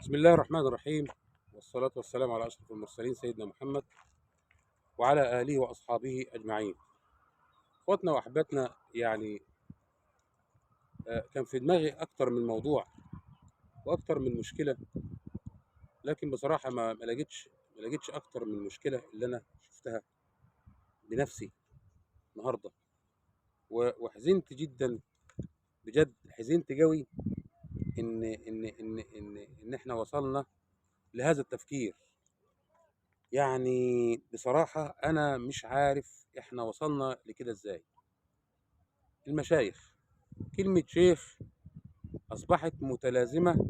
بسم الله الرحمن الرحيم، والصلاة والسلام على أشرف المرسلين سيدنا محمد وعلى آله وأصحابه أجمعين. إخواتنا وأحباتنا، كان في دماغي أكتر من موضوع وأكتر من مشكلة، لكن بصراحة ما لقيتش أكتر من مشكلة اللي أنا شفتها بنفسي النهاردة. وحزنت جدا، بجد حزنت قوي إن إحنا وصلنا لهذا التفكير. بصراحة أنا مش عارف إحنا وصلنا لكده إزاي. المشايخ، كلمة شيخ أصبحت متلازمة،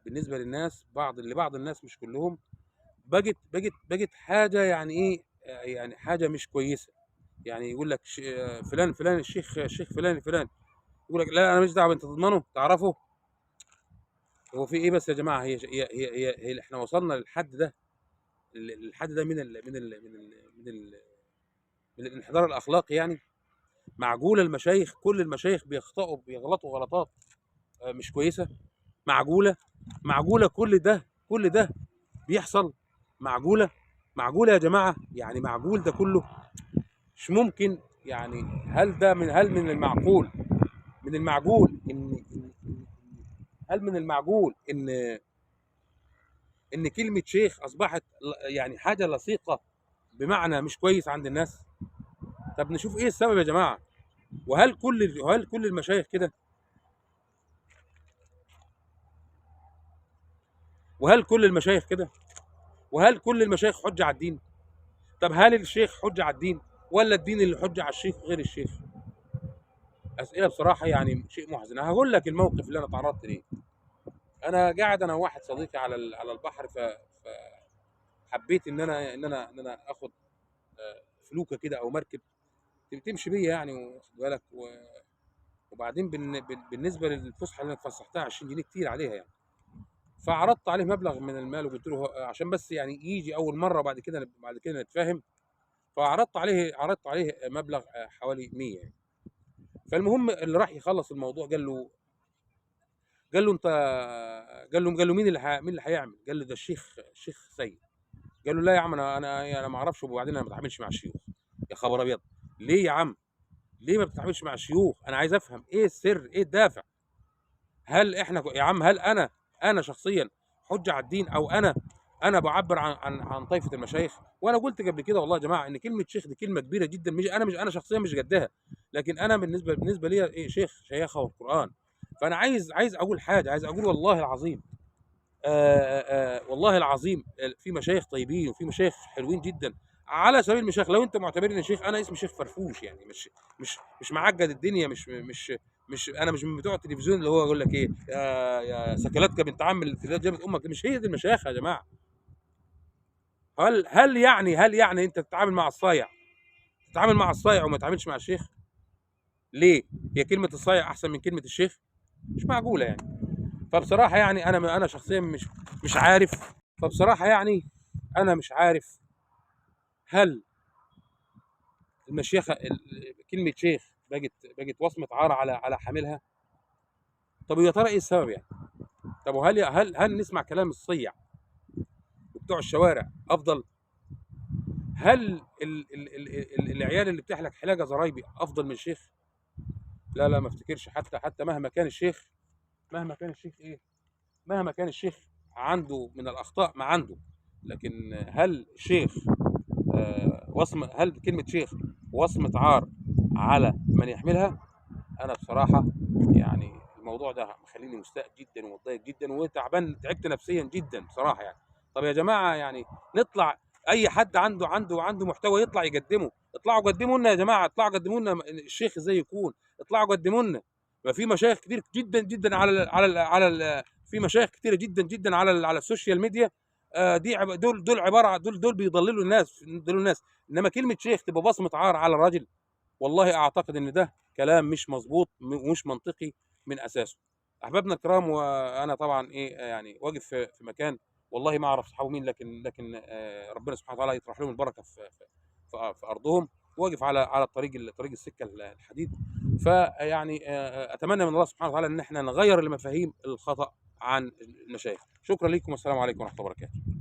بالنسبة للناس، لبعض الناس مش كلهم. بقت حاجة، يعني إيه، يعني حاجة مش كويسة. يعني يقول لك فلان فلان الشيخ فلان الفلاني، يقول لك لا أنا مش دعوة، أنت تضمنه تعرفه. هو في إيه بس يا جماعة؟ هي إحنا وصلنا للحد ده، الحد ده من الانحدار الأخلاقي يعني. معقولة المشايخ، كل المشايخ بيغلطوا غلطات مش كويسة؟ معقولة كل ده بيحصل؟ معقولة يا جماعة؟ يعني معقول ده كله؟ مش ممكن. يعني هل من المعقول، هل من المعقول ان كلمة شيخ اصبحت يعني حاجة لصيقة بمعنى مش كويس عند الناس؟ طب نشوف ايه السبب يا جماعة. وهل كل المشايخ كده؟ وهل كل المشايخ كده؟ وهل كل المشايخ حجة على الدين؟ طب هل الشيخ حجة على الدين، ولا الدين اللي حجة على الشيخ وغير الشيخ؟ أسئلة بصراحة يعني شيء محزن. هقول لك الموقف اللي أنا تعرضت ليه. أنا قاعد أنا وواحد صديقي على البحر، فحبيت إن أنا آخد فلوكة كده أو مركب تمشي بيا، يعني واخد بالك. وبعدين بالنسبة للفسحة اللي أنا اتفسحتها 20 جنيه كتير عليها يعني. فعرضت عليه مبلغ من المال وقلت له عشان بس يعني يجي أول مرة، بعد كده نتفاهم. عرضت عليه مبلغ حوالي 100 يعني. فالمهم اللي راح يخلص الموضوع قال له انت، قال له مين اللي هيعمل؟ قال له ده الشيخ سيد. قال له لا يا عم، انا ما اعرفش، وبعدين انا ما بتعاملش مع الشيوخ. يا خبر ابيض! ليه يا عم؟ ليه ما بتتعاملش مع الشيوخ؟ انا عايز افهم ايه السر، ايه الدافع. هل احنا يا عم، هل انا شخصيا حجه على الدين، او انا بعبر عن طائفه المشايخ؟ وانا قلت قبل كده والله يا جماعه ان كلمه شيخ دي كلمه كبيره جدا. مش انا شخصيا مش قدها. لكن انا بالنسبه لي ايه شيخ؟ شيخه والقران. فانا عايز اقول حاجه، عايز اقول والله العظيم، والله العظيم، في مشايخ طيبين وفي مشايخ حلوين جدا. على سبيل المثال، لو انت معتبرني شيخ، انا اسمي شيخ فرفوش، يعني مش معقد الدنيا، مش انا مش من بتوع التلفزيون اللي هو يقول لك ايه، يا سكلاتك بنت عم الفلات جابت امك. مش هي دي المشايخ يا جماعه. هل يعني انت تتعامل مع الصايع وما تتعاملش مع الشيخ؟ ليه؟ هي كلمه الصايع احسن من كلمه الشيخ؟ مش معقوله يعني. فبصراحه يعني انا شخصيا مش عارف. فبصراحه يعني انا مش عارف، هل المشيخه كلمه شيخ بقت وصمه عار على حاملها؟ طب يا ترى ايه السبب يعني؟ طب وهل نسمع كلام الصيع وبتوع الشوارع افضل؟ هل العيال اللي بتحلق حلاقه زرايبي افضل من الشيخ؟ لا لا، ما افتكرش. حتى مهما كان الشيخ عنده من الاخطاء ما عنده. لكن هل الشيخ هل كلمه شيخ وصمه عار على من يحملها؟ انا بصراحه يعني الموضوع ده مخليني مستاء جدا ومتضايق جدا وتعبان، تعبت نفسيا جدا بصراحه يعني. طب يا جماعه يعني نطلع، اي حد عنده محتوى يطلع يقدمه. اطلعوا قدموا لنا يا جماعه، اطلعوا قدموا لنا الشيخ ازاي يكون. اطلعوا قدموا لنا. ما في مشايخ كتير جدا جدا في مشايخ كتيره جدا جدا على السوشيال ميديا. دول عباره دول بيضللوا الناس. انما كلمه شيخ تبقى بصمه عار على الراجل؟ والله اعتقد ان ده كلام مش مظبوط ومش منطقي من اساسه. احبابنا الكرام، وانا طبعا ايه يعني واقف في مكان، والله ما اعرف اصحابه مين، لكن ربنا سبحانه وتعالى يطرح لهم البركه في ارضهم. واقف على طريق السكه الحديد. فيعني اتمنى من الله سبحانه وتعالى ان احنا نغير المفاهيم الخطا عن المشايخ. شكرا لكم والسلام عليكم ورحمه الله وبركاته.